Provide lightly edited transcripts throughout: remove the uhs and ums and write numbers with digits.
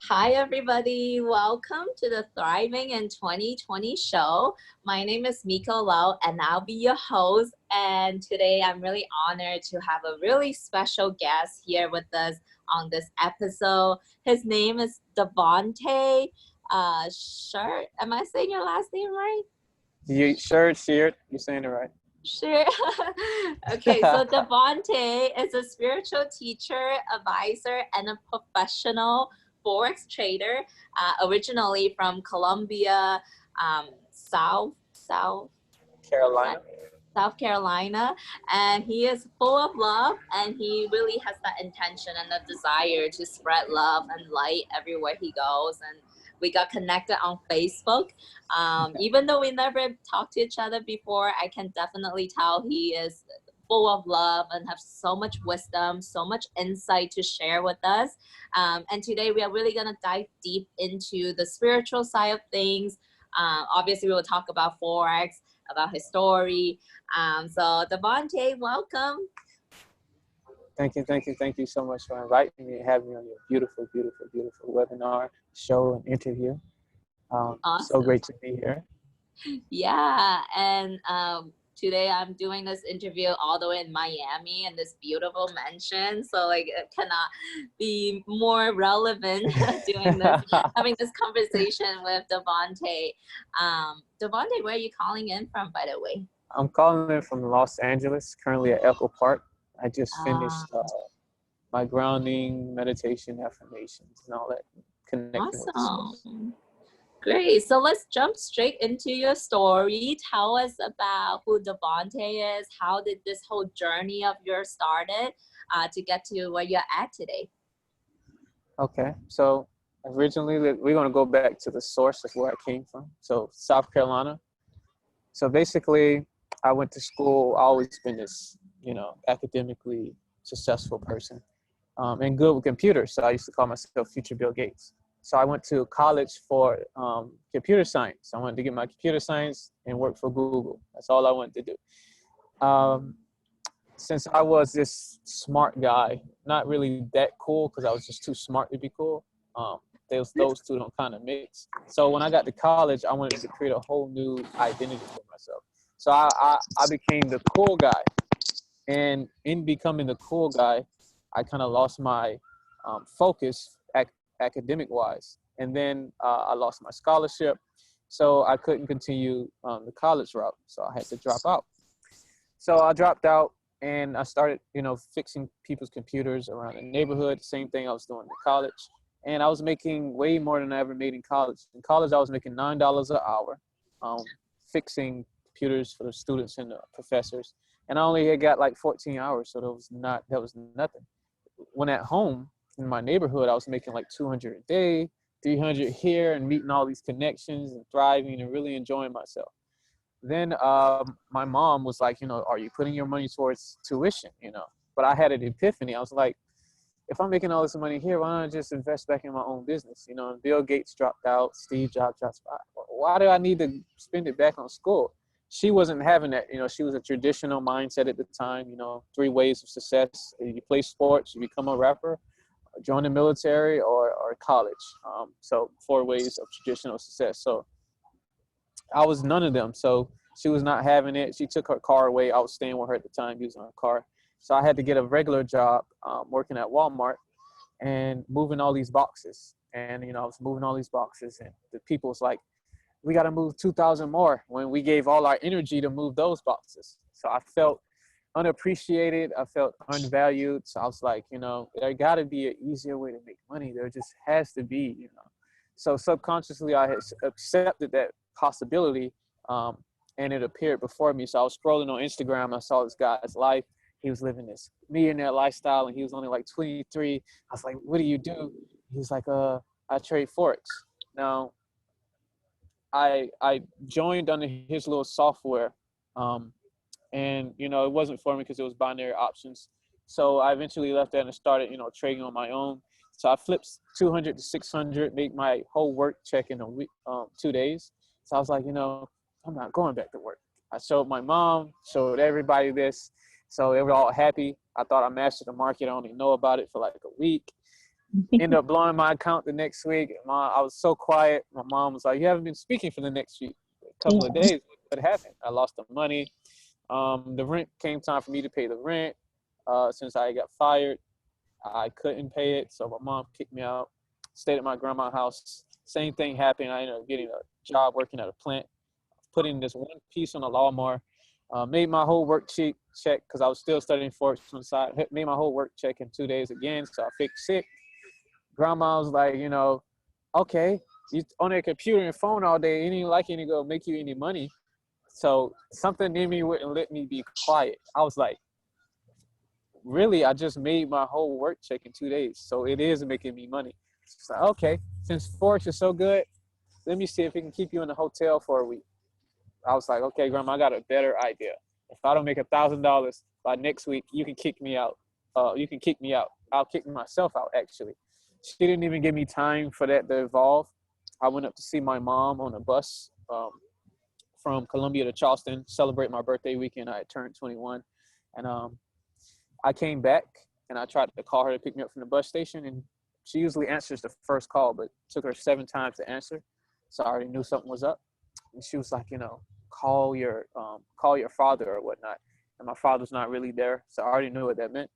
Hi, everybody. Welcome to the Thriving in 2020 show. My name is Miko Lau, and I'll be your host. And today I'm really honored to have a really special guest here with us on this episode. His name is Davonte Sheard. Am I saying your last name right? Sheard, you're saying it right. Sure. Okay, so Davonte is a spiritual teacher, advisor, and a professional Forex trader, originally from Colombia, Carolina. South Carolina, and he is full of love, and he really has that intention and the desire to spread love and light everywhere he goes. And we got connected on Facebook. Even though we never talked to each other before, I can definitely tell he is full of love and have so much wisdom, so much insight to share with us. And today we are really going to dive deep into the spiritual side of things. Obviously, we will talk about Forex, about his story. So Davonte, welcome. Thank you so much for inviting me and having me on your beautiful webinar, show, and interview. So Awesome. great to be here. Yeah, and today I'm doing this interview all the way in Miami in this beautiful mansion. So like it cannot be more relevant doing this, having this conversation with Davonte. Davonte, where are you calling in from, by the way? I'm calling in from Los Angeles, currently at Echo Park. I just finished my grounding, meditation, affirmations, and all that, connecting with the source. Awesome. Great. So let's jump straight into your story. Tell us about who Davonte is. How did this whole journey of yours started to get to where you're at today? Okay, so originally we're going to go back to the source of where I came from. So South Carolina. So basically, I went to school. I always been this, academically successful person, and good with computers. So I used to call myself Future Bill Gates. So I went to college for computer science. I wanted to get my computer science and work for Google. That's all I wanted to do. Since I was this smart guy, not really that cool because I was just too smart to be cool. Those two don't kind of mix. So when I got to college, I wanted to create a whole new identity for myself. So I became the cool guy. And in becoming the cool guy, I kind of lost my focus academic-wise. And then I lost my scholarship. So I couldn't continue the college route. So I had to drop out. So I dropped out and I started, fixing people's computers around the neighborhood. Same thing I was doing in college. And I was making way more than I ever made in college. In college, I was making $9 an hour, fixing computers for the students and the professors. And I only had got like 14 hours, so that was nothing. When at home in my neighborhood, I was making like 200 a day, 300 here, and meeting all these connections and thriving and really enjoying myself. Then my mom was like, are you putting your money towards tuition? But I had an epiphany. I was like, if I'm making all this money here, why don't I just invest back in my own business? Bill Gates dropped out, Steve Jobs dropped out. Why do I need to spend it back on school? She wasn't having that. She was a traditional mindset at the time. 3 ways of success: you play sports, you become a rapper, join the military, or college. So 4 ways of traditional success. So I was none of them. So she was not having it. She took her car away. I was staying with her at the time, using her car. So I had to get a regular job working at Walmart and moving all these boxes. And, I was moving all these boxes, and the people was like, we got to move 2,000 more, when we gave all our energy to move those boxes. So I felt unappreciated. I felt unvalued. So I was like, there got to be an easier way to make money. There just has to be, So subconsciously, I had accepted that possibility, and it appeared before me. So I was scrolling on Instagram. I saw this guy's life. He was living this millionaire lifestyle, and he was only like 23. I was like, what do you do? He was like, I trade Forex. Now, I joined under his little software, and it wasn't for me because it was binary options. So I eventually left that and started trading on my own. So I flipped 200 to 600, made my whole work check in a week, 2 days. So I was like, I'm not going back to work. I showed my mom, showed everybody this. So they were all happy. I thought I mastered the market. I only know about it for like a week. Ended up blowing my account the next week. I was so quiet. My mom was like, "You haven't been speaking for the next couple of days. What happened?" I lost the money. The rent came time for me to pay the rent. Since I got fired, I couldn't pay it, so my mom kicked me out. Stayed at my grandma's house. Same thing happened. I ended up getting a job working at a plant, putting this one piece on a lawnmower. Made my whole work check because I was still studying Forex on the side. Made my whole work check in 2 days again, so I fixed sick. Grandma was like, okay, you on your computer and phone all day, it ain't like it ain't gonna make you any money. So something in me wouldn't let me be quiet. I was like, really, I just made my whole work check in 2 days, so it is making me money. She's like, okay, since Forex is so good, let me see if it can keep you in the hotel for a week. I was like, okay, Grandma, I got a better idea. If I don't make $1,000 by next week, you can kick me out. You can kick me out. I'll kick myself out, actually. She didn't even give me time for that to evolve. I went up to see my mom on a bus from Columbia to Charleston, celebrate my birthday weekend. I had turned 21. And I came back, and I tried to call her to pick me up from the bus station, and she usually answers the first call, but it took her 7 times to answer. So I already knew something was up. And she was like, call your father or whatnot. And my father's not really there, so I already knew what that meant.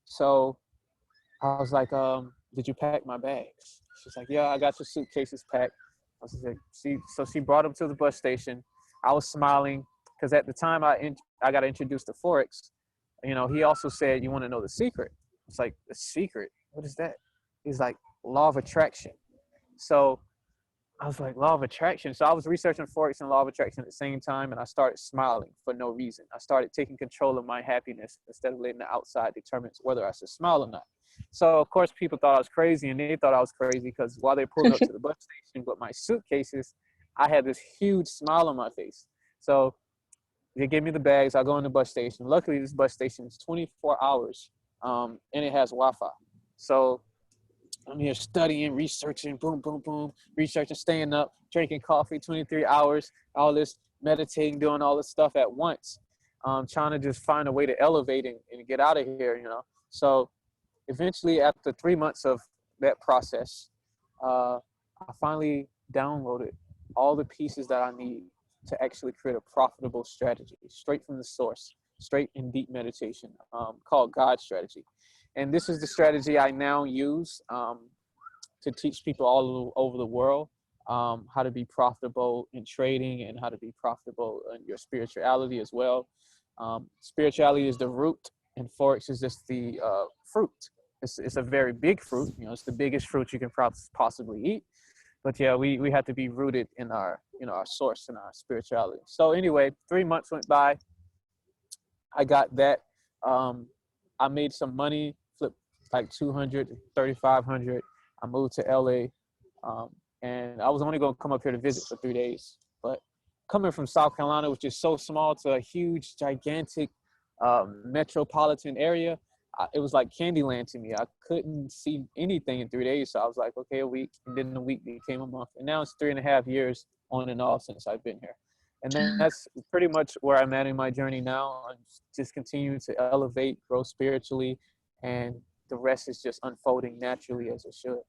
So I was like, did you pack my bags? She's like, yeah, I got your suitcases packed. I was like, so she brought them to the bus station. I was smiling because at the time I got introduced to Forex. He also said, you want to know the secret? It's like, the secret? What is that? He's like, law of attraction. So I was like, law of attraction. So I was researching Forex and law of attraction at the same time, and I started smiling for no reason. I started taking control of my happiness instead of letting the outside determine whether I should smile or not. So, of course, people thought I was crazy, and they thought I was crazy because while they pulled me up to the bus station with my suitcases, I had this huge smile on my face. So they gave me the bags. I go in the bus station. Luckily, this bus station is 24 hours, and it has Wi-Fi. So I'm here studying, researching, boom, boom, boom, researching, staying up, drinking coffee, 23 hours, all this meditating, doing all this stuff at once, trying to just find a way to elevate and get out of here, So eventually, after 3 months of that process, I finally downloaded all the pieces that I need to actually create a profitable strategy, straight from the source, straight in deep meditation, called God Strategy. And this is the strategy I now use to teach people all over the world how to be profitable in trading and how to be profitable in your spirituality as well. Spirituality is the root, and Forex is just the fruit. It's a very big fruit. It's the biggest fruit you can possibly eat. But yeah, we have to be rooted in our source and our spirituality. So anyway, 3 months went by. I got that. I made some money, flipped like 200, 3,500. I moved to LA, and I was only going to come up here to visit for 3 days. But coming from South Carolina, which is so small, to a huge, gigantic metropolitan area, it was like Candyland to me. I couldn't see anything in 3 days. So I was like, okay, a week. And then the week became a month. And now it's 3.5 years on and off since I've been here. And then that's pretty much where I'm at in my journey now. I'm just continuing to elevate, grow spiritually, and the rest is just unfolding naturally as it should.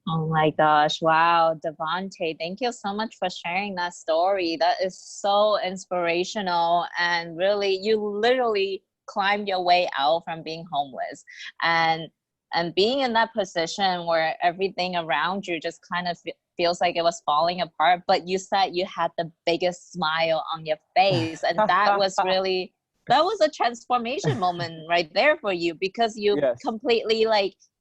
Oh my gosh. Wow. Davonte, thank you so much for sharing that story. That is so inspirational. And really, you literally climbed your way out from being homeless. And being in that position where everything around you just kind of feels like it was falling apart, but you said you had the biggest smile on your face, and that was a transformation moment right there for you, because you Yes. completely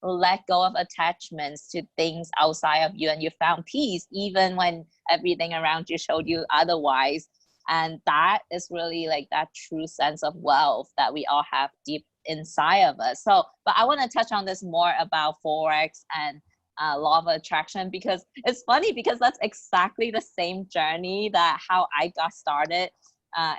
let go of attachments to things outside of you, and you found peace even when everything around you showed you otherwise. And that is really that true sense of wealth that we all have deep inside of us. So, but I want to touch on this more about Forex and law of attraction, because it's funny, because that's exactly the same journey that how I got started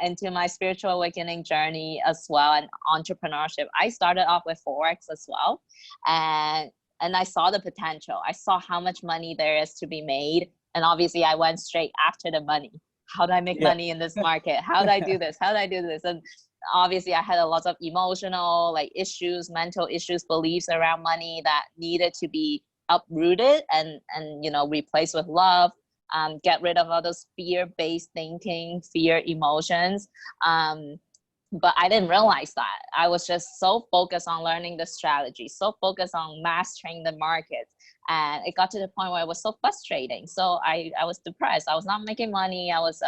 into my spiritual awakening journey as well, and entrepreneurship. I started off with Forex as well, and I saw the potential. I saw how much money there is to be made, and obviously I went straight after the money. How do I make money in this market? How do I do this? How do I do this? obviously I had a lot of emotional like issues, mental issues, beliefs around money that needed to be uprooted and you know, replaced with love. Get rid of all those fear-based thinking, fear emotions. But I didn't realize that. I was just so focused on learning the strategy, so focused on mastering the market. And it got to the point where it was so frustrating. So I was depressed. I was not making money. I was,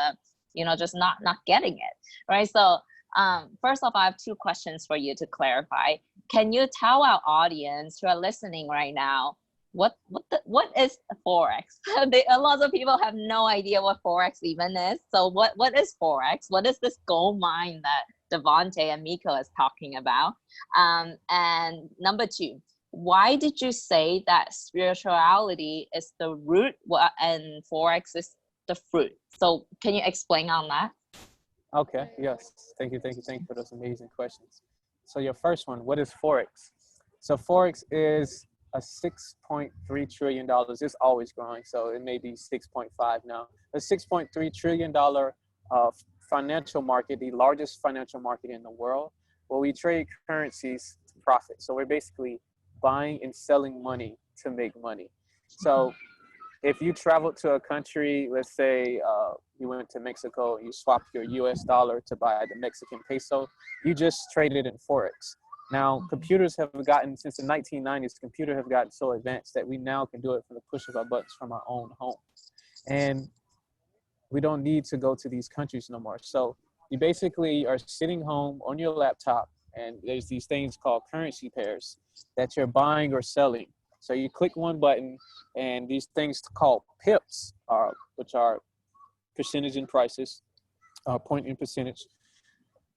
you know, just not getting it, right? So first off, I have two questions for you to clarify. Can you tell our audience who are listening right now, what is Forex? A lot of people have no idea what Forex even is. So what is Forex? What is this gold mine that Davonte and Miko is talking about? And number two, why did you say that spirituality is the root and Forex is the fruit? So can you explain on that? Okay, yes. Thank you for those amazing questions. So your first one, what is Forex? So Forex is a $6.3 trillion. It's always growing, so it may be 6.5 now. A $6.3 trillion financial market, the largest financial market in the world, where we trade currencies to profit. So we're basically buying and selling money to make money. So if you traveled to a country, let's say you went to Mexico, you swapped your US dollar to buy the Mexican peso, you just traded in Forex. Now, computers have gotten, since the 1990s, computers have gotten so advanced that we now can do it from the push of our buttons from our own home. And we don't need to go to these countries no more. So you basically are sitting home on your laptop, and there's these things called currency pairs that you're buying or selling. So you click one button, and these things called pips, which are percentage in prices, point in percentage.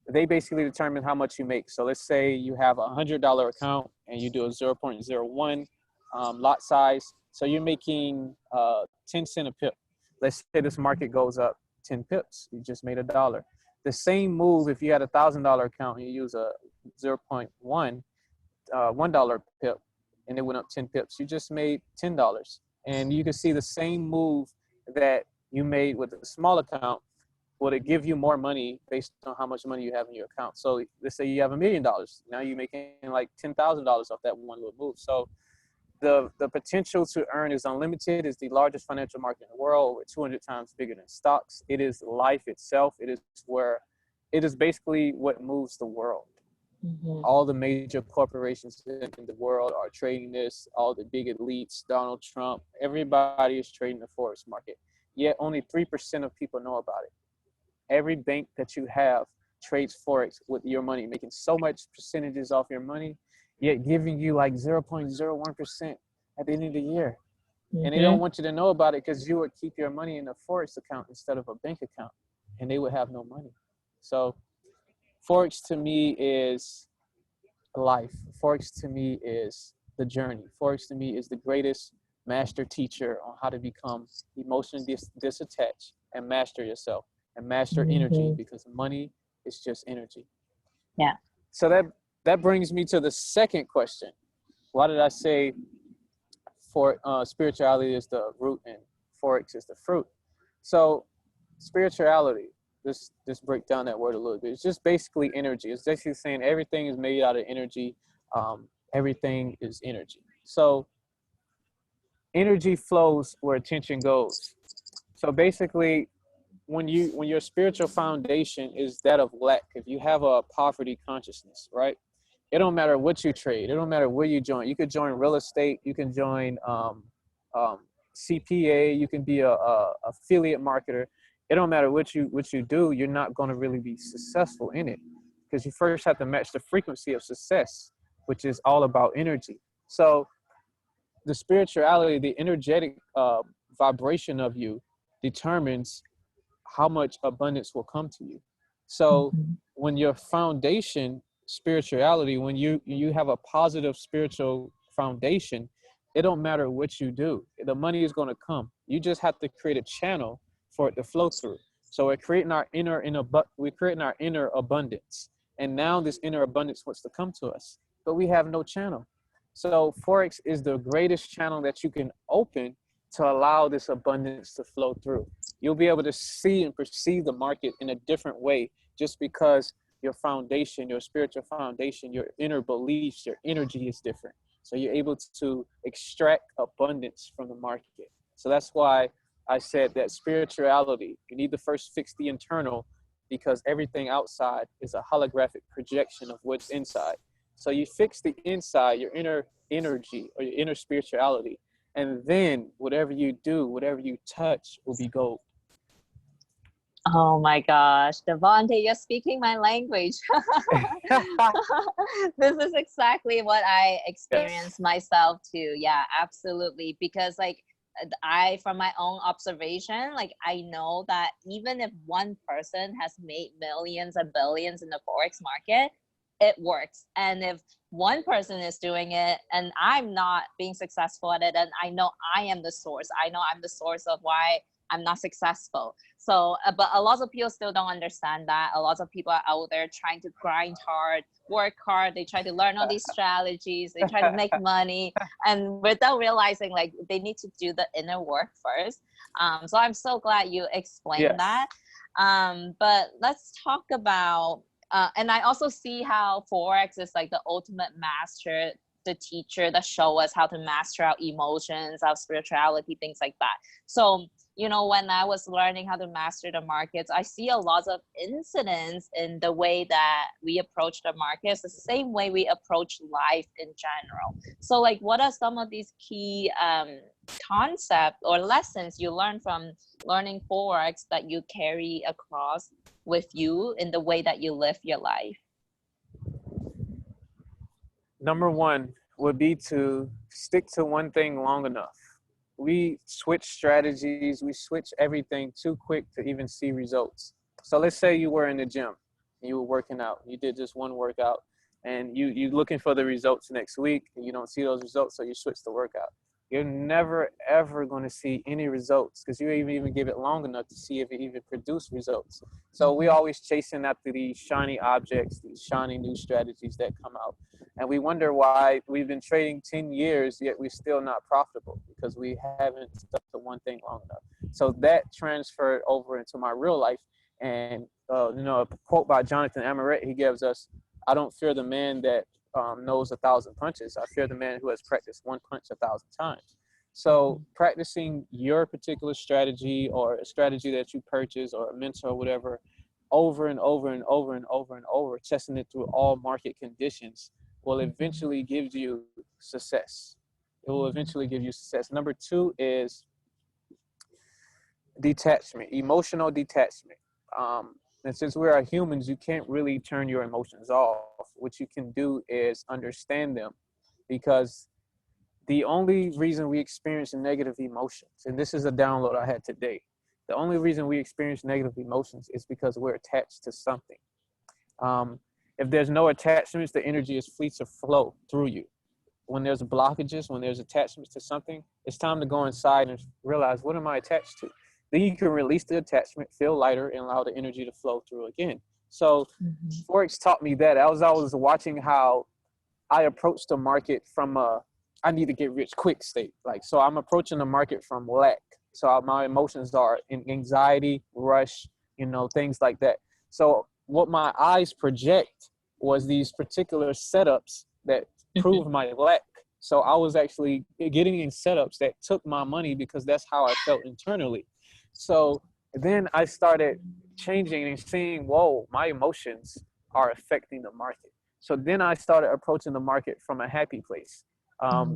They basically determine how much you make. So let's say you have a $100 account and you do a 0.01 lot size. So you're making 10 cents a pip. Let's say this market goes up 10 pips. You just made $1. The same move if you had a $1,000 account and you use a 0.1 $1 pip and it went up 10 pips. You just made $10. And you can see the same move that you made with a small account. Will it give you more money based on how much money you have in your account? So let's say you have $1 million. Now you're making like $10,000 off that one little move. So the potential to earn is unlimited. It's the largest financial market in the world. Over 200 times bigger than stocks. It is life itself. It is basically what moves the world. Mm-hmm. All the major corporations in the world are trading this. All the big elites, Donald Trump, everybody is trading the Forex market. Yet only 3% of people know about it. Every bank that you have trades Forex with your money, making so much percentages off your money, yet giving you like 0.01% at the end of the year. Mm-hmm. And they don't want you to know about it because you would keep your money in a Forex account instead of a bank account, and they would have no money. So Forex to me is life. Forex to me is the journey. Forex to me is the greatest master teacher on how to become emotionally disattached and master yourself. And master energy, because money is just energy. Yeah. So that brings me to the second question. Why did I say spirituality is the root and Forex is the fruit? So spirituality, just break down that word a little bit. It's just basically energy. It's basically saying everything is made out of energy. Everything is energy. So energy flows where attention goes. So basically, when your spiritual foundation is that of lack, if you have a poverty consciousness, right? It don't matter what you trade. It don't matter where you join. You could join real estate. You can join CPA. You can be a affiliate marketer. It don't matter what you do. You're not going to really be successful in it because you first have to match the frequency of success, which is all about energy. So the spirituality, the energetic vibration of you determines how much abundance will come to you. So when your foundation, spirituality, when you have a positive spiritual foundation, it don't matter what you do. The money is going to come. You just have to create a channel for it to flow through. So we're creating our inner abundance. And now this inner abundance wants to come to us, but we have no channel. So Forex is the greatest channel that you can open to allow this abundance to flow through. You'll be able to see and perceive the market in a different way just because your foundation, your spiritual foundation, your inner beliefs, your energy is different. So you're able to extract abundance from the market. So that's why I said that spirituality, you need to first fix the internal, because everything outside is a holographic projection of what's inside. So you fix the inside, your inner energy or your inner spirituality, and then whatever you do, whatever you touch will be gold. Oh my gosh, Davonte, you're speaking my language. This is exactly what I Yes. experienced myself too. Yeah, absolutely. Because like from my own observation, like I know that even if one person has made millions and billions in the Forex market, it works. And if one person is doing it and I'm not being successful at it, and I know I am the source, I know I'm the source of why I'm not successful. So, but a lot of people still don't understand that. A lot of people are out there trying to grind hard, work hard. They try to learn all these strategies. They try to make money, and without realizing, like they need to do the inner work first. So I'm so glad you explained Yes. that. But let's talk about. And I also see how Forex is like the ultimate master, the teacher that show us how to master our emotions, our spirituality, things like that. So when I was learning how to master the markets, I see a lot of incidents in the way that we approach the markets, the same way we approach life in general. So, like, what are some of these key concepts or lessons you learn from learning Forex that you carry across with you in the way that you live your life? Number one would be to stick to one thing long enough. We switch strategies, we switch everything too quick to even see results. So let's say you were in the gym, you were working out, you did just one workout, and you looking for the results next week, and you don't see those results, so you switch the workout. You're never ever going to see any results because you even give it long enough to see if it even produce results. So we always chasing after these shiny objects, these shiny new strategies that come out, and we wonder why we've been trading 10 years yet we're still not profitable, because we haven't stuck to one thing long enough. So that transferred over into my real life. And a quote by Jonathan Amaret, he gives us, I don't fear the man that knows 1,000 punches. I fear the man who has practiced one punch 1,000 times. So practicing your particular strategy, or a strategy that you purchase, or a mentor or whatever, over and over and over and over and over, testing it through all market conditions, will eventually give you success. It will eventually give you success. Number two is detachment, emotional detachment. And since we are humans, you can't really turn your emotions off. What you can do is understand them, because the only reason we experience negative emotions, and this is a download I had today, the only reason we experience negative emotions is because we're attached to something. If there's no attachments, the energy is free to flow through you. When there's blockages, when there's attachments to something, it's time to go inside and realize, what am I attached to? Then you can release the attachment, feel lighter, and allow the energy to flow through again. So Forex taught me that. I was watching how I approached the market from I need to get rich quick state. Like, so I'm approaching the market from lack. So my emotions are in anxiety, rush, things like that. So what my eyes project was these particular setups that prove my lack. So I was actually getting in setups that took my money because that's how I felt internally. So then I started changing and seeing, whoa, my emotions are affecting the market. So then I started approaching the market from a happy place.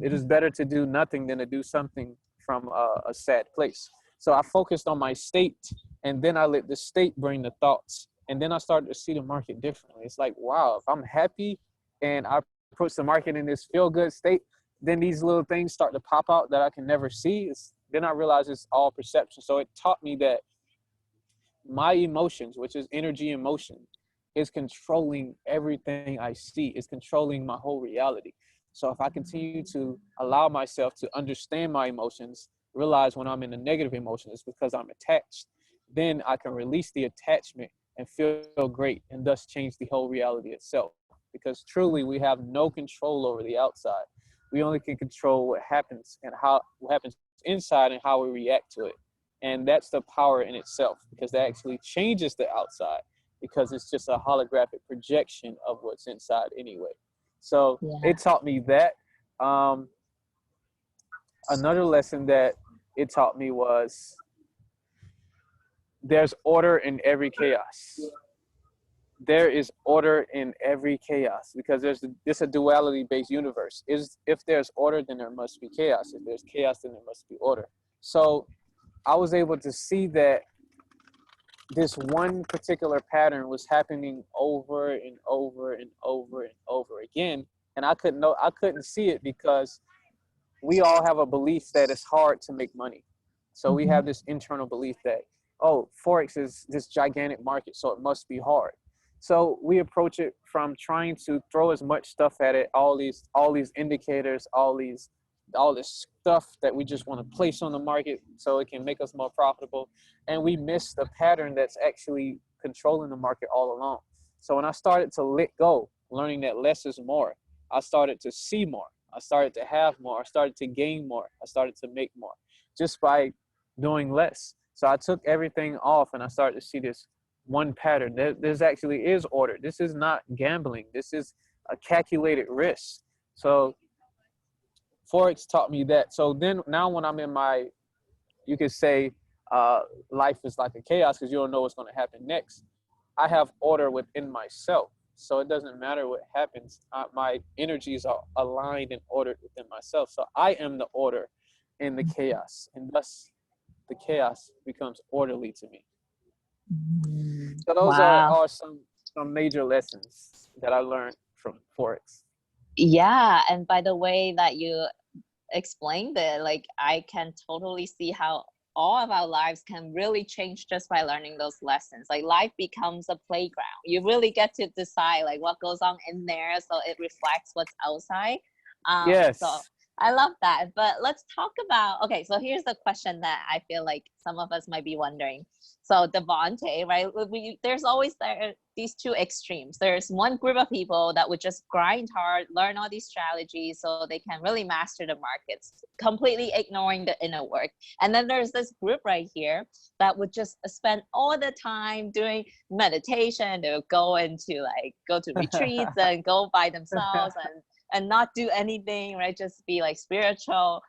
It is better to do nothing than to do something from a sad place. So I focused on my state, and then I let the state bring the thoughts. And then I started to see the market differently. It's like, wow, if I'm happy and I approach the market in this feel-good state, then these little things start to pop out that I can never see. Then I realize it's all perception. So it taught me that my emotions, which is energy and motion, is controlling everything I see, is controlling my whole reality. So if I continue to allow myself to understand my emotions, realize when I'm in a negative emotion, it's because I'm attached, then I can release the attachment and feel great, and thus change the whole reality itself. Because truly, we have no control over the outside. We only can control what happens inside and how we react to it. And that's the power in itself, because that actually changes the outside. because it's just a holographic projection of what's inside anyway. So Yeah. it taught me that. Another lesson that it taught me was there's order in every chaos. There is order in every chaos because this a duality based universe. If there's order, then there must be chaos. If there's chaos, then there must be order. So I was able to see that this one particular pattern was happening over and over and over and over again, and I couldn't see it because we all have a belief that it's hard to make money. So we have this internal belief that, oh, Forex is this gigantic market, so it must be hard. So we approach it from trying to throw as much stuff at it, all these indicators, all this stuff that we just want to place on the market so it can make us more profitable. And we miss the pattern that's actually controlling the market all along. So when I started to let go, learning that less is more, I started to see more. I started to have more. I started to gain more. I started to make more just by doing less. So I took everything off and I started to see this one pattern. There's actually is order. This is not gambling. This is a calculated risk. So Forex taught me that. So then now when I'm in my, you could say life is like a chaos because you don't know what's going to happen next. I have order within myself. So it doesn't matter what happens. My energies are aligned and ordered within myself. So I am the order in the chaos. And thus the chaos becomes orderly to me. So those Wow. are some major lessons that I learned from Forex. Yeah, and by the way that you explained it, like I can totally see how all of our lives can really change just by learning those lessons. Like life becomes a playground. You really get to decide like what goes on in there, so it reflects what's outside. So Yes. I love that. But let's talk about, okay, so here's the question that I feel like some of us might be wondering. So Davonte, right? There's always these two extremes. There's one group of people that would just grind hard, learn all these strategies so they can really master the markets, completely ignoring the inner work. And then there's this group right here that would just spend all the time doing meditation. They would go to retreats and go by themselves and not do anything, right? Just be like spiritual.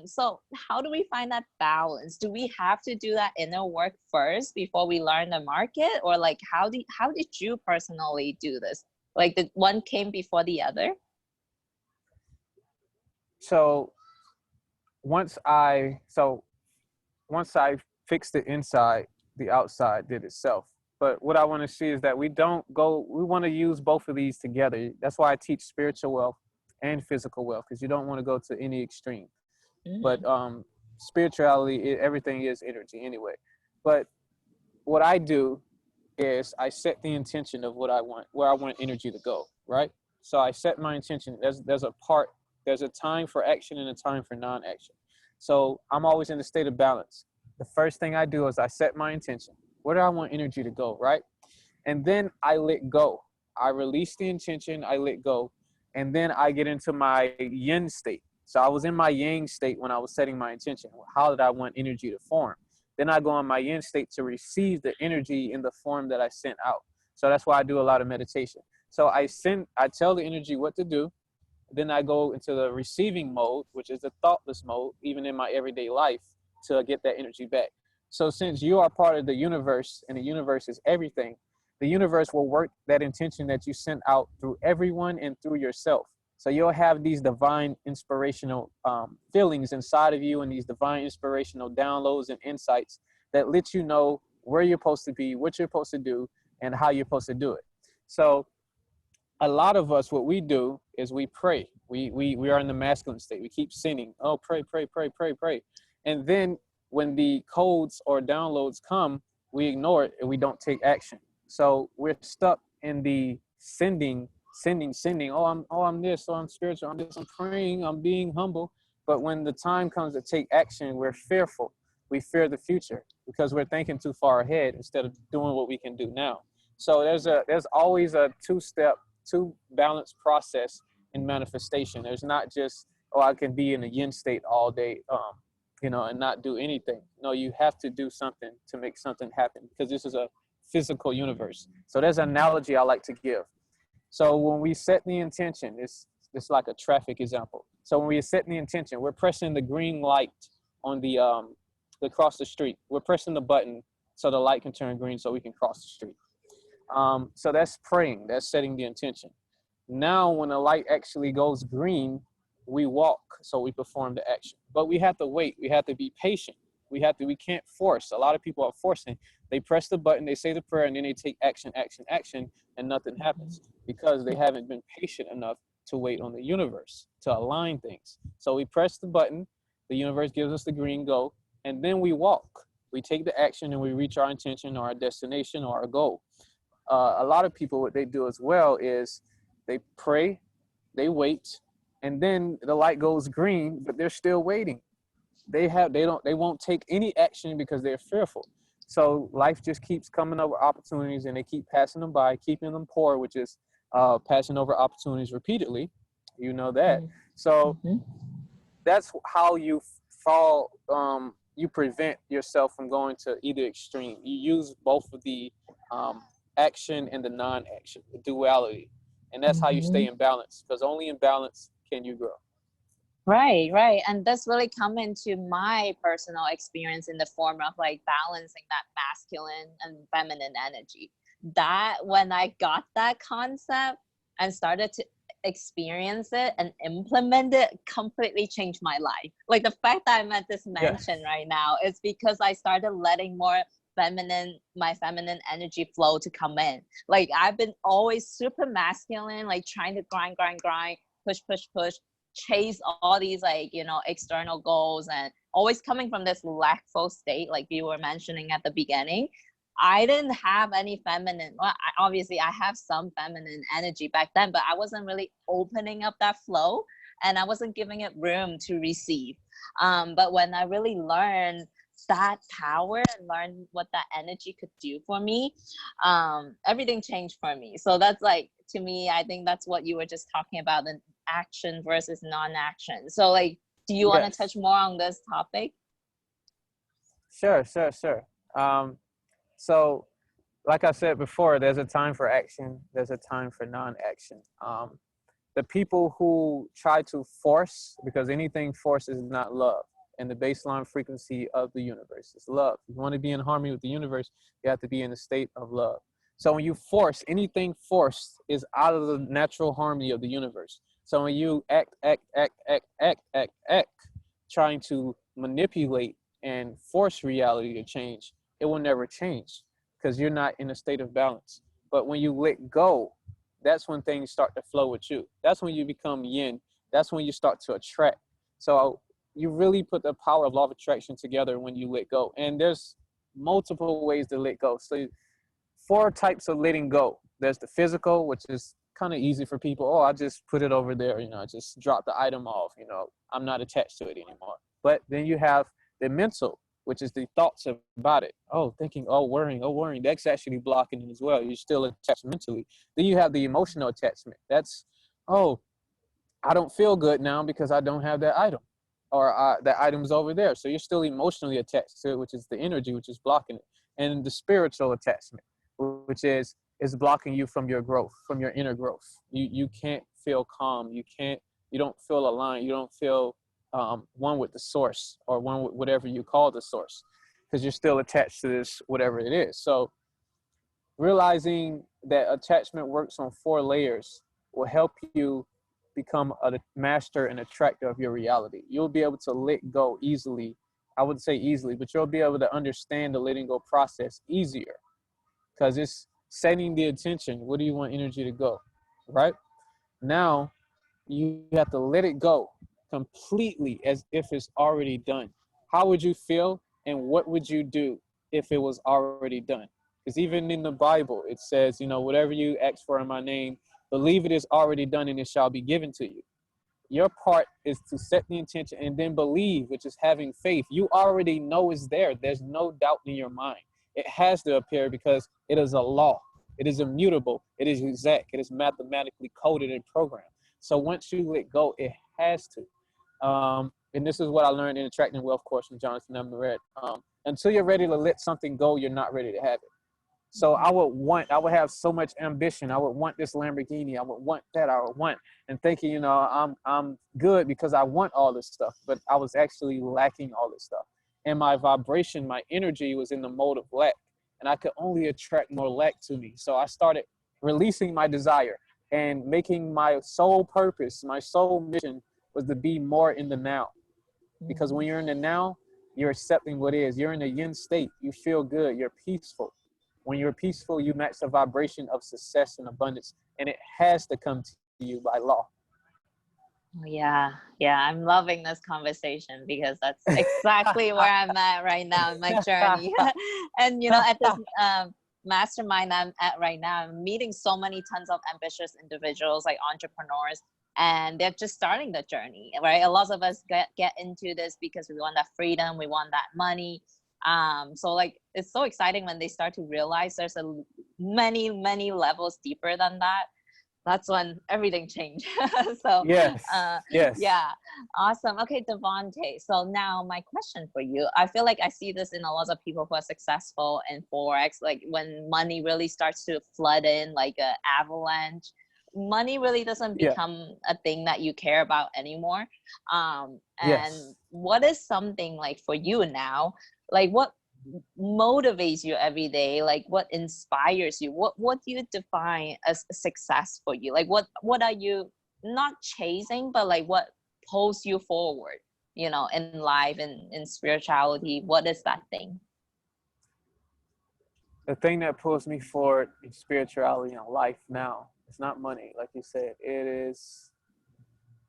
So how do we find that balance? Do we have to do that inner work first before we learn the market? Or like, how did you personally do this? Like the one came before the other? So once I fixed the inside, the outside did itself. But what I want to see is that we want to use both of these together. That's why I teach spiritual wealth and physical wealth, because you don't want to go to any extreme. But spirituality, everything is energy anyway. But what I do is I set the intention of what I want, where I want energy to go, right? So I set my intention. There's a time for action and a time for non-action. So I'm always in a state of balance. The first thing I do is I set my intention. Where do I want energy to go, right? And then I let go. I release the intention, I let go, and then I get into my yin state. So I was in my yang state when I was setting my intention. How did I want energy to form? Then I go in my yin state to receive the energy in the form that I sent out. So that's why I do a lot of meditation. So I tell the energy what to do. Then I go into the receiving mode, which is the thoughtless mode, even in my everyday life, to get that energy back. So since you are part of the universe and the universe is everything, the universe will work that intention that you sent out through everyone and through yourself. So you'll have these divine inspirational feelings inside of you and these divine inspirational downloads and insights that let you know where you're supposed to be, what you're supposed to do, and how you're supposed to do it. So a lot of us, what we do is we pray. We are in the masculine state. We keep sinning. Oh, pray, pray, pray, pray, pray. And then when the codes or downloads come, we ignore it and we don't take action. So we're stuck in the sending. Oh, I'm this, oh, I'm spiritual, I'm this, I'm praying, I'm being humble. But when the time comes to take action, we're fearful. We fear the future because we're thinking too far ahead instead of doing what we can do now. So there's always a two balanced process in manifestation. There's not just, oh, I can be in a yin state all day, and not do anything. No, you have to do something to make something happen because this is a physical universe. So there's an analogy I like to give. So when we set the intention, it's like a traffic example. So when we set the intention, we're pressing the green light on the across the street. We're pressing the button so the light can turn green so we can cross the street. So that's praying, that's setting the intention. Now, when the light actually goes green, we walk, so we perform the action. But we have to wait, we have to be patient. We can't force. A lot of people are forcing. They press the button, they say the prayer, and then they take action, and nothing happens because they haven't been patient enough to wait on the universe to align things. So we press the button, the universe gives us the green go, and then we walk. We take the action and we reach our intention or our destination or our goal. A lot of people, what they do as well is they pray, they wait, and then the light goes green, but they're still waiting. They won't take any action because they're fearful. So life just keeps coming over opportunities and they keep passing them by, keeping them poor, which is passing over opportunities repeatedly. You know that. So that's how you fall, you prevent yourself from going to either extreme. You use both of the action and the non-action, the duality. And that's how you stay in balance, because only in balance can you grow. Right. And that's really come into my personal experience in the form of like balancing that masculine and feminine energy. That when I got that concept and started to experience it and implement it, completely changed my life. Like the fact that I'm at this mansion right now is because I started letting more my feminine energy flow to come in. Like I've been always super masculine, like trying to grind, push, chase all these like, you know, external goals, and always coming from this lackful state, like you were mentioning at the beginning. I didn't have any feminine, well, obviously I have some feminine energy back then, but I wasn't really opening up that flow and I wasn't giving it room to receive. But when I really learned that power and learn what that energy could do for me, everything changed for me. So that's like, to me, I think that's what you were just talking about, the action versus non-action. So like, do you want to touch more on this topic? Sure. So like I said before, there's a time for action, there's a time for non-action. The people who try to force, because anything forced is not love. And the baseline frequency of the universe is love. If you want to be in harmony with the universe, you have to be in a state of love. So when you force, anything forced is out of the natural harmony of the universe. So when you act, trying to manipulate and force reality to change, it will never change because you're not in a state of balance. But when you let go, that's when things start to flow with you. That's when you become yin. That's when you start to attract. So you really put the power of law of attraction together when you let go. And there's multiple ways to let go. So 4 types of letting go. There's the physical, which is kind of easy for people. Oh, I just put it over there, you know, just drop the item off, you know, I'm not attached to it anymore. But then you have the mental, which is the thoughts about it. Oh, thinking, worrying. That's actually blocking it as well. You're still attached mentally. Then you have the emotional attachment. That's, oh, I don't feel good now because I don't have that item, or that item's over there. So you're still emotionally attached to it, which is the energy, which is blocking it. And the spiritual attachment, which is blocking you from your growth, from your inner growth. You can't feel calm. You don't feel aligned. You don't feel one with the source, or one with whatever you call the source, because you're still attached to this, whatever it is. So realizing that attachment works on 4 layers will help you become a master and attractor of your reality. You'll be able to let go easily. I wouldn't say easily, but you'll be able to understand the letting go process easier, because it's setting the intention. Where do you want energy to go, right? Now you have to let it go completely as if it's already done. How would you feel and what would you do if it was already done? Because even in the Bible, it says, you know, whatever you ask for in my name, believe it is already done and it shall be given to you. Your part is to set the intention and then believe, which is having faith. You already know it's there. There's no doubt in your mind. It has to appear because it is a law. It is immutable. It is exact. It is mathematically coded and programmed. So once you let go, it has to. And this is what I learned in Attracting Wealth course from Jonathan M. Moret. Until you're ready to let something go, you're not ready to have it. So I would have so much ambition. I would want this Lamborghini. I would want that. I would want, and thinking, I'm good because I want all this stuff, but I was actually lacking all this stuff. And my vibration, my energy was in the mode of lack, and I could only attract more lack to me. So I started releasing my desire and making my sole purpose, my sole mission was to be more in the now. Because when you're in the now, you're accepting what is. You're in a yin state. You feel good. You're peaceful. When you're peaceful, you match the vibration of success and abundance, and it has to come to you by law. Yeah, yeah, I'm loving this conversation because that's exactly where I'm at right now in my journey. And at this mastermind I'm at right now, I'm meeting so many tons of ambitious individuals, like entrepreneurs, and they're just starting the journey, right? A lot of us get into this because we want that freedom, we want that money. So like it's so exciting when they start to realize there's many levels deeper than that. That's when everything changed. So Yes. Yes. yeah, awesome. Okay, Davonte, so now my question for you, I feel like I see this in a lot of people who are successful in Forex, like when money really starts to flood in like an avalanche, money really doesn't Yeah. become a thing that you care about anymore. And Yes. what is something like for you now, like what motivates you every day, like what inspires you, what do you define as success for you, like what are you not chasing, but like what pulls you forward, in life and in spirituality? What is that thing? The thing that pulls me forward in spirituality and life now, it's not money, like you said. It is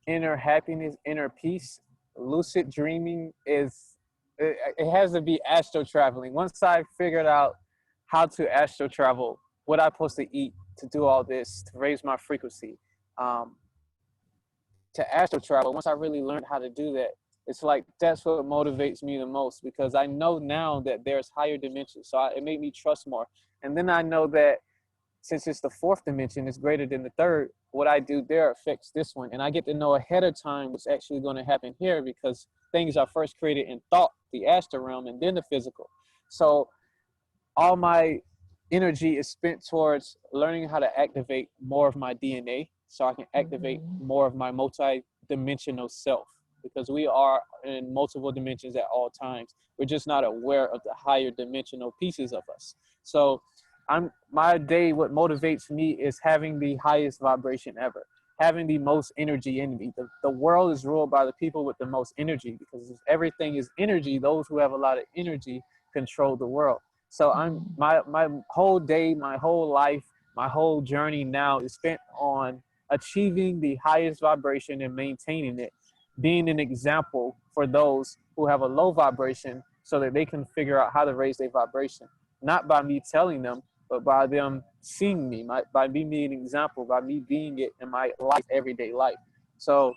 inner happiness, inner peace. Lucid dreaming it has to be astro traveling. Once I figured out how to astro travel, what I'm supposed to eat to do all this, to raise my frequency, to astro travel, once I really learned how to do that, it's like that's what motivates me the most, because I know now that there's higher dimensions. So it made me trust more. And then I know that since it's the fourth dimension, it's greater than the third, what I do there affects this one. And I get to know ahead of time what's actually going to happen here, because things are first created in thought, the astral realm, and then the physical. So all my energy is spent towards learning how to activate more of my DNA so I can activate more of my multi-dimensional self, because we are in multiple dimensions at all times. We're just not aware of the higher dimensional pieces of us. So my day, what motivates me is having the highest vibration ever, having the most energy in me. The world is ruled by the people with the most energy, because if everything is energy, those who have a lot of energy control the world. So my whole day, my whole life, my whole journey now is spent on achieving the highest vibration and maintaining it, being an example for those who have a low vibration so that they can figure out how to raise their vibration, not by me telling them, but by them seeing me, by me being an example, by me being it in my life, everyday life. So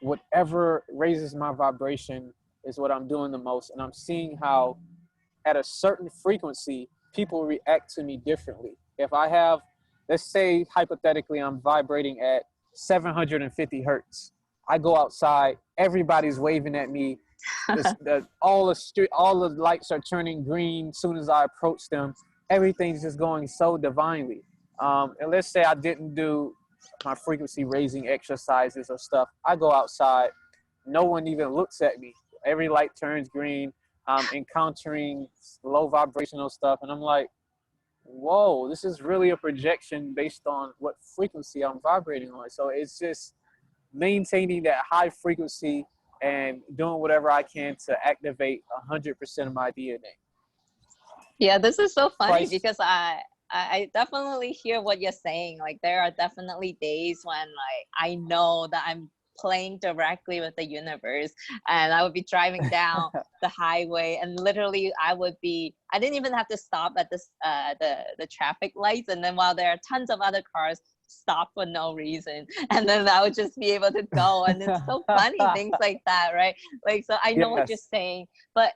whatever raises my vibration is what I'm doing the most. And I'm seeing how at a certain frequency, people react to me differently. If I have, let's say hypothetically, I'm vibrating at 750 hertz. I go outside, everybody's waving at me. All the lights are turning green as soon as I approach them. Everything's just going so divinely. And let's say I didn't do my frequency raising exercises or stuff. I go outside, no one even looks at me. Every light turns green. I'm encountering low vibrational stuff, and I'm like, whoa, this is really a projection based on what frequency I'm vibrating on. So it's just maintaining that high frequency and doing whatever I can to activate 100% of my DNA. Yeah, this is so funny because I definitely hear what you're saying. Like there are definitely days when like I know that I'm playing directly with the universe, and I would be driving down the highway, and literally I didn't even have to stop at this the traffic lights, and then while there are tons of other cars stop for no reason, and then I would just be able to go. And it's so funny, things like that, right? Like, so I know what you're saying, but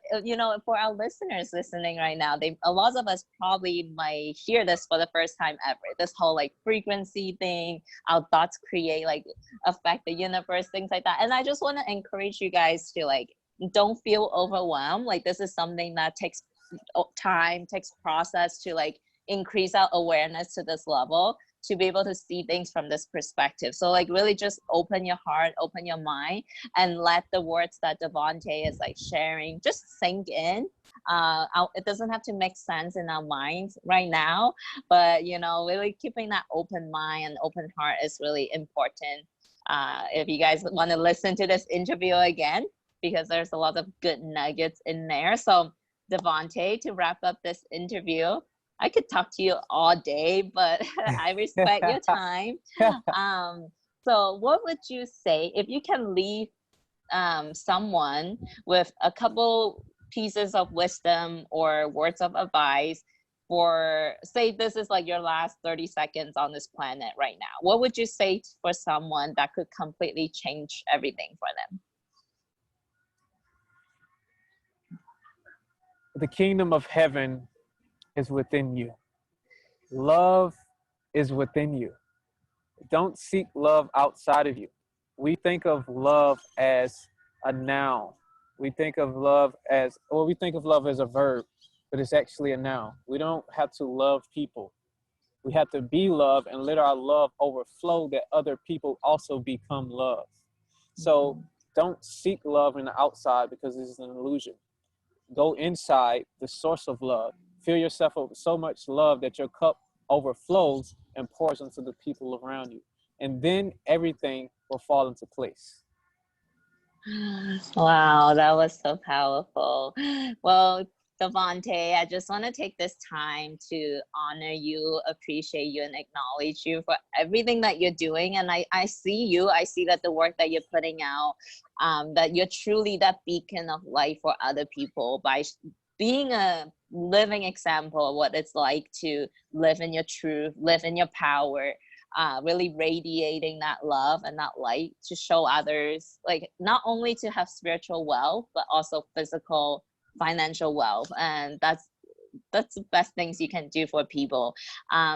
for our listeners listening right now, a lot of us probably might hear this for the first time ever, this whole like frequency thing, our thoughts create, like affect the universe, things like that. And I just want to encourage you guys to like, don't feel overwhelmed. Like this is something that takes time, takes process to like increase our awareness to this level, to be able to see things from this perspective. So like really just open your heart, open your mind, and let the words that Davonte is like sharing just sink in. It doesn't have to make sense in our minds right now, but you know, really keeping that open mind and open heart is really important. If you guys want to listen to this interview again, because there's a lot of good nuggets in there. So Davonte, to wrap up this interview, I could talk to you all day, but I respect your time. So what would you say if you can leave someone with a couple pieces of wisdom or words of advice for, say this is like your last 30 seconds on this planet right now, what would you say for someone that could completely change everything for them? The kingdom of heaven is within you. Love is within you. Don't seek love outside of you. We think of love as a noun. We think of love as, we think of love as a verb, but it's actually a noun. We don't have to love people. We have to be love and let our love overflow that other people also become love. So don't seek love in the outside because it's an illusion. Go inside the source of love. Fill yourself up with so much love that your cup overflows and pours into the people around you. And then everything will fall into place. Wow, that was so powerful. Well, Davonte, I just want to take this time to honor you, appreciate you, and acknowledge you for everything that you're doing. And I see you, I see that the work that you're putting out, that you're truly that beacon of light for other people by being a living example of what it's like to live in your truth, live in your power, really radiating that love and that light to show others, like not only to have spiritual wealth, but also physical, financial wealth. And that's the best things you can do for people.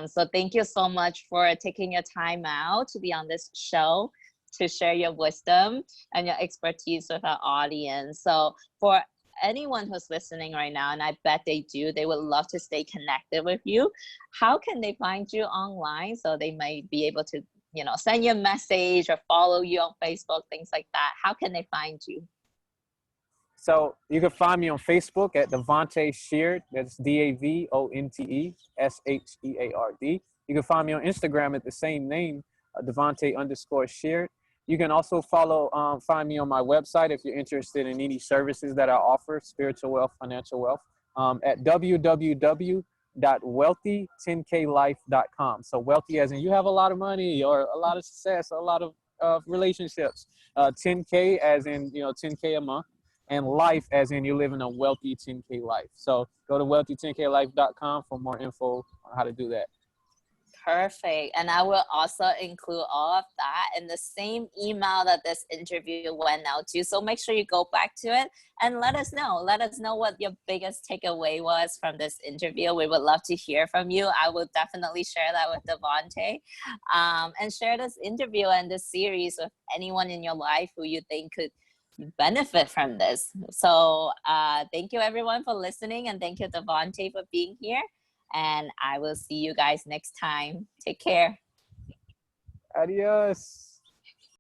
So thank you so much for taking your time out to be on this show, to share your wisdom and your expertise with our audience. So for anyone who's listening right now, and I bet they do, they would love to stay connected with you. How can they find you online so they might be able to, you know, send you a message or follow you on Facebook, things like that? How can they find you? So you can find me on Facebook at Davonte Sheard. That's DAVONTE SHEARD. You can find me on Instagram at the same name, Davonte_Sheard. You can also find me on my website if you're interested in any services that I offer, spiritual wealth, financial wealth, at www.wealthy10klife.com. So wealthy as in you have a lot of money or a lot of success, a lot of relationships. 10K as in, 10K a month, and life as in you're living a wealthy 10K life. So go to wealthy10klife.com for more info on how to do that. Perfect. And I will also include all of that in the same email that this interview went out to. So make sure you go back to it and let us know. Let us know what your biggest takeaway was from this interview. We would love to hear from you. I will definitely share that with Davonte, and share this interview and this series with anyone in your life who you think could benefit from this. So thank you everyone for listening, and thank you Davonte for being here. And I will see you guys next time. Take care. Adios.